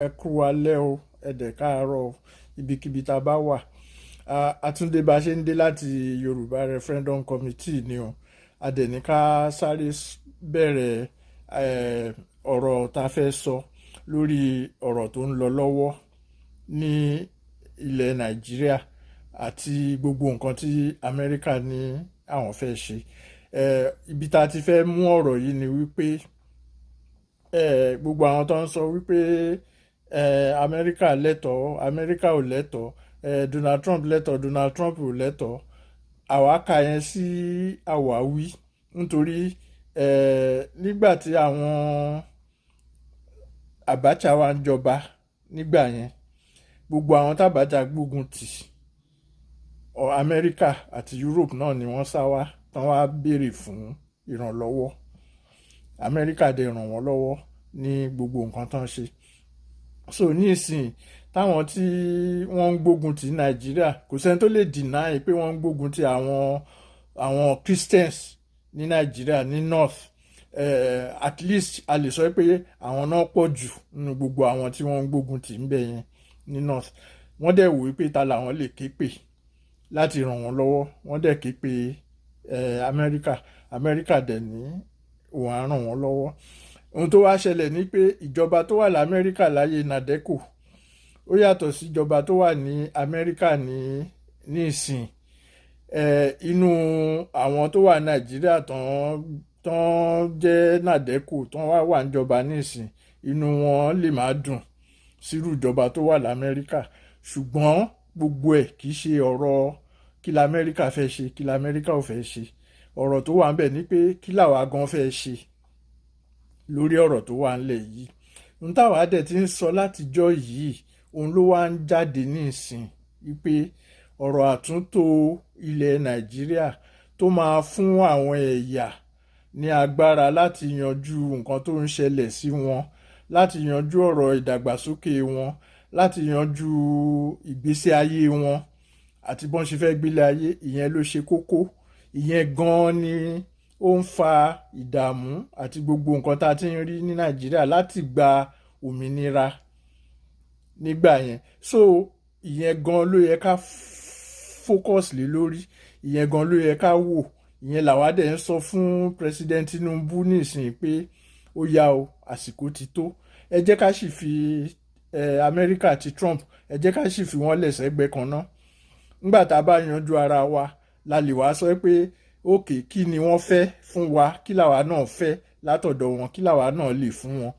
Ẹ kú alẹ́ o, ẹ dẹ̀ káàárọ̀ o, ibikíbi tá a bá wà. Àtúndé bá ṣe ń dé láti Yorùbá Referendum Committee ni o. A dẹ̀ ní ká sáré bẹ̀rẹ̀ ọ̀rọ̀ tá a fẹ́ sọ lórí ọ̀rọ̀ tó ń lọ lọ́wọ́ ní ilẹ̀ Nàìjíríà àti gbogbo nǹkan tí Amẹ́ríkà ní àwọn fẹ́ ṣe. Ibi tá a ti fẹ́ mú ọ̀rọ̀ yìí ni wípé gbogbo àwọn tó ń sọ wípé Amẹ́ríkà lẹ́tọ̀ọ́, Amẹ́ríkà ò lẹ́tọ̀ọ́, Donald Trump lẹ́tọ̀ọ́, Donald Trump ò lẹ́tọ̀ọ́. Àwa kà yẹn sí àwáwí nítorí nígbà tí àwọn Abacha wà ń jọba nígbà yẹn, gbogbo àwọn tábàjá gbógun tì Amẹ́ríkà àti Europe náà ni wọ́n sá wá tán wá béèrè fún ìrànlọ́wọ́. Amẹ́ríkà dẹ̀ ràn wọ́n lọ́wọ́ ní gbogbo nǹkan tán ṣe. So nísìn táwọn tí wọ́n ń gbógun ti Nàìjíríà, kò sẹ́ni tó lè deny pé wọ́n ń gbógun ti àwọn Christians ní Nàìjíríà ní North. At least a lè sọ pé àwọn náà pọ̀ jù nínú gbogbo àwọn tí wọ́n ń gbógun ti ń bẹ̀ yẹn ní North. Wọ́n dẹ̀ wò pé ta làwọn lè ké pè láti ràn wọ́n lọ́wọ́. Wọ́n dẹ̀ ké pè Amẹ́ríkà. Amẹ́ríkà dẹ̀ ní òun á ràn wọ́n lọ́wọ́. Ohun tó wá ṣẹlẹ̀ ni pé ìjọba tó wà l'Amẹ́ríkà láyé Nàdẹ́kò ó yàtọ̀ sí ìjọba tó wà ní Amẹ́ríkà ní ìsìn. Inú àwọn tó wà Nàìjíríà tán jẹ́ Nàdẹ́kò tán wà níjọba ní ìsìn, inú wọn lè má dùn sírú ìjọba tó wà l'Amẹ́ríkà. Ṣùgbọ́n gbogbo ẹ̀ kì í ṣe ọ̀rọ̀ kí l'Amẹ́ríkà fẹ́ ṣe kí l'Amẹ́ríkà ò fẹ́ ṣe. Ọ̀rọ̀ tó wà ń bẹ̀ ni pé kí làwa gan fẹ́ ṣe lórí ọ̀rọ̀ tó wà ńlẹ̀ yìí. Ohun táwa dẹ̀ ti ń sọ látijọ́ yìí, òun ló wá ń jáde ní ìsìn wípé ọ̀rọ̀ àtúntò ilẹ̀ Nàìjíríà tó máa fún àwọn ẹ̀yà ní agbára láti yanjú nǹkan tó ń ṣẹlẹ̀ sí wọn, láti yanjú ọ̀rọ̀ ìdàgbàsókè wọn, láti yanjú ìgbésí ayé wọn àti bọ́n ṣe fẹ́ gbélé ayé, ìyẹn ló ṣe kókó. Ìyẹn gan-an ni ó ń fa ìdààmú àti gbogbo nǹkan tá a ti ń rí ní Nàìjíríà láti gba òmìnira nígbà yẹn. So ìyẹn gan ló yẹ ká focus lé lórí, ìyẹn gan ló yẹ ká wò. Ìyẹn làwa dẹ̀ ń sọ fún President Tinubu nísìnyí pé ó yá o, àsìkò ti tó. Ẹ jẹ́ ká sì fi Amẹ́ríkà àti Trump, ẹ jẹ́ ká sì fi wọ́n lẹ̀ sẹ́gbẹ́ kan náà. Nígbà tá a bá yanjú ara wa la lè wá sọ pé òkè kí ni wọ́n fẹ́ fún wa, kí làwa náà fẹ́ látọ̀dọ̀ wọn, kí làwa náà lè fún wọn.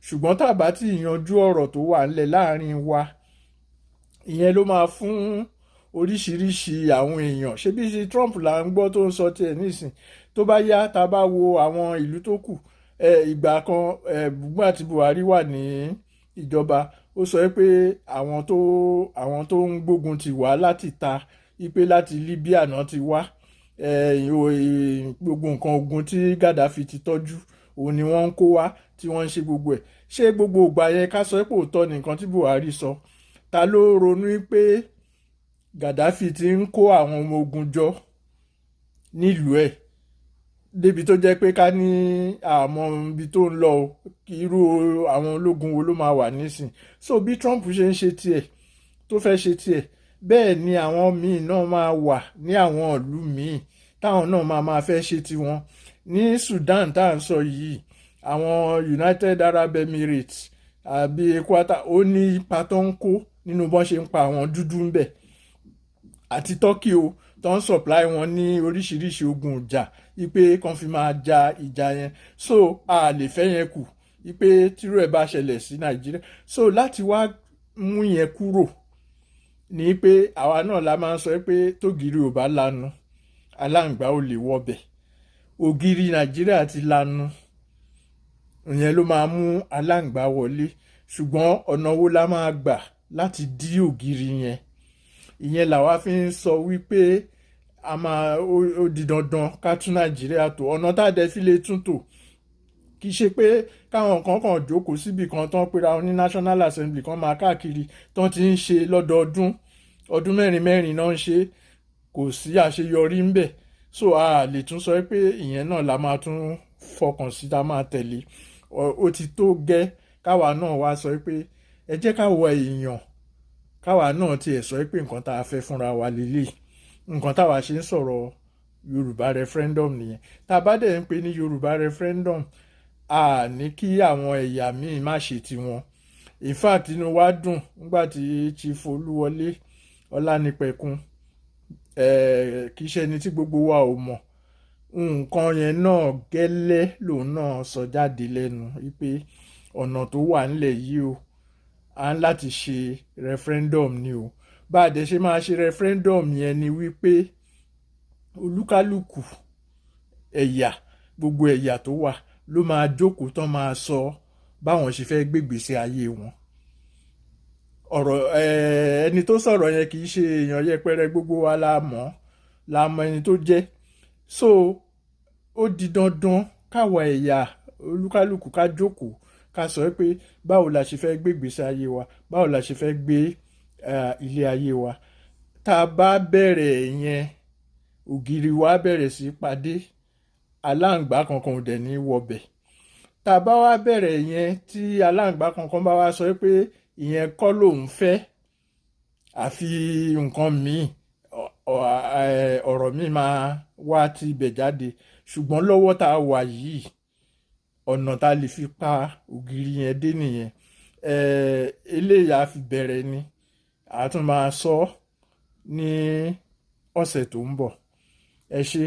Ṣùgbọ́n tá a bá ti yanjú ọ̀rọ̀ tó wà ńlẹ̀ láàrin wa, ìyẹn ló máa fún oríṣiríṣi àwọn èèyàn. Ṣebí ti Trump là ń gbọ́ tó ń sọ tiẹ̀ nísìn. Tó bá yá tá a bá wo àwọn ìlú tó kù, ìgbà kan Buhari àti Buhari wà ní ìjọba, ó sọ pé àwọn tó ń gbógun ti wá láti ta, ipe láti Libya náà ti wá. Gbogbo nǹkan ogun tí Gaddafi ti tọ́jú òun ni wọ́n ń kó wá tí wọ́n ń ṣe gbogbo ẹ̀. Ṣé gbogbo ìgbà yẹn ká sọ pé òótọ́ ni nǹkan tí Buhari sọ? Ta ló ronú pé Gaddafi ti ń kó àwọn ọmọ ogun jọ nílùú ẹ̀ débi tó jẹ́ pé ká ní àmọ́ ibi tó ń lọ irú àwọn ológun wo ló máa wà nísìn. So bí Trump ṣe ń ṣe tiẹ̀ tó fẹ́ ṣe tiẹ̀, bẹ́ẹ̀ ni àwọn míì náà máa wà ní àwọn ìlú míì táwọn náà máa fẹ́ ṣe tiwọn. Ní Sudan tá à ń sọ yìí, àwọn United Arab Emirates àbí Equator ó ní ipa tó ń kó nínú bọ́n ṣe ń pa àwọn dúdú ń bẹ̀. Àti Turkey o tó ń supply wọn ní oríṣiríṣi ogun ìjà wípé kan fi máa ja ìjà yẹn. So a lè fẹ́ yẹn kù wípé tírú ẹ̀ bá ṣẹlẹ̀ sí Nàìjíríà. So láti wá mú yẹn kúrò ní pé àwa náà la máa ń sọ pé tógìrì ò bá lanu aláǹgbá ò lè wọbẹ̀. Ògiri Nàìjíríà ti lanu, ìyẹn ló máa mú aláǹgbá wọlé. Ṣùgbọ́n ọ̀nà wo la máa gbà láti dí ògiri yẹn? Ìyẹn làwa fi ń sọ wípé ó di dandan ká tún Nàìjíríà tò. Ọ̀nà tá a dẹ̀ fi lè tún tò kì í ṣe pé káwọn kan jókòó síbì kan tán pera wọn ní National Assembly kan máa káàkiri tán ti ń ṣe lọ́dọọdún, ọdún mẹ́rin náà ń ṣe, kò sí àṣeyọrí ń bẹ̀. So a lè tún sọ pé ìyẹn náà la máa tún fọkàn sí, tá máa tẹ̀lé. Ó ti tó gẹ́ káwa náà wá sọ pé ẹ jẹ́ ká wọ èèyàn káwa náà tiẹ̀ sọ pé nǹkan tá a fẹ́ fúnra wa lélẹ̀, nǹkan táwa ṣe ń sọ̀rọ̀ Yorùbá referendum nìyẹn. Tá a bá dẹ̀ ń pè ní Yorùbá referendum, a ní kí àwọn ẹ̀yà míì má ṣe tiwọn. In fact inú wa dùn nígbà tí Chief Olúwọlé Ọlánipẹ̀kun kì í ṣe ẹni tí gbogbo wa ò mọ̀, nǹkan yẹn náà gẹ́lẹ́ lòun náà sọ jáde lẹ́nu wípé ọ̀nà tó wà ńlẹ̀ yìí o, à ń láti ṣe referendum ni o. Bá a dẹ̀ ṣe máa ṣe referendum yẹn ni wípé olúkálùkù ẹ̀yà, gbogbo ẹ̀yà tó wà ló máa jókòó tán máa sọ báwọn ṣe fẹ́ gbégbèsè ayé wọn. Ọ̀rọ̀ ẹni tó sọ̀rọ̀ yẹn kì í ṣe èèyàn yẹpẹrẹ, gbogbo wa la mọ̀ ẹni tó jẹ́. So ó di dandan káwa ẹ̀yà olúkálùkù ká jókòó ká sọ pé báwo la ṣe fẹ́ gbégbèsè ayé wa, báwo la ṣe fẹ́ gbé ilé ayé wa. Tá a bá bẹ̀rẹ̀ yẹn, ògiri wa bẹ̀rẹ̀ sí padé, aláǹgbá kankan ò dẹ̀ ní wọbẹ̀. Tá a bá wá bẹ̀rẹ̀ yẹn tí aláǹgbá kankan bá wá sọ pé ìyẹn kọ́ lòun fẹ́, àfi nǹkan míì, ọ̀rọ̀ míì máa wá ti ibẹ̀ jáde. Ṣùgbọ́n lọ́wọ́ tá a wà yìí, ọ̀nà tá a lè fi pa ògiri yẹn dé nìyẹn. Eléyà fi bẹ̀rẹ̀ ni, a tún máa sọ ní ọ̀sẹ̀ tó ń bọ̀. Ẹ ṣé.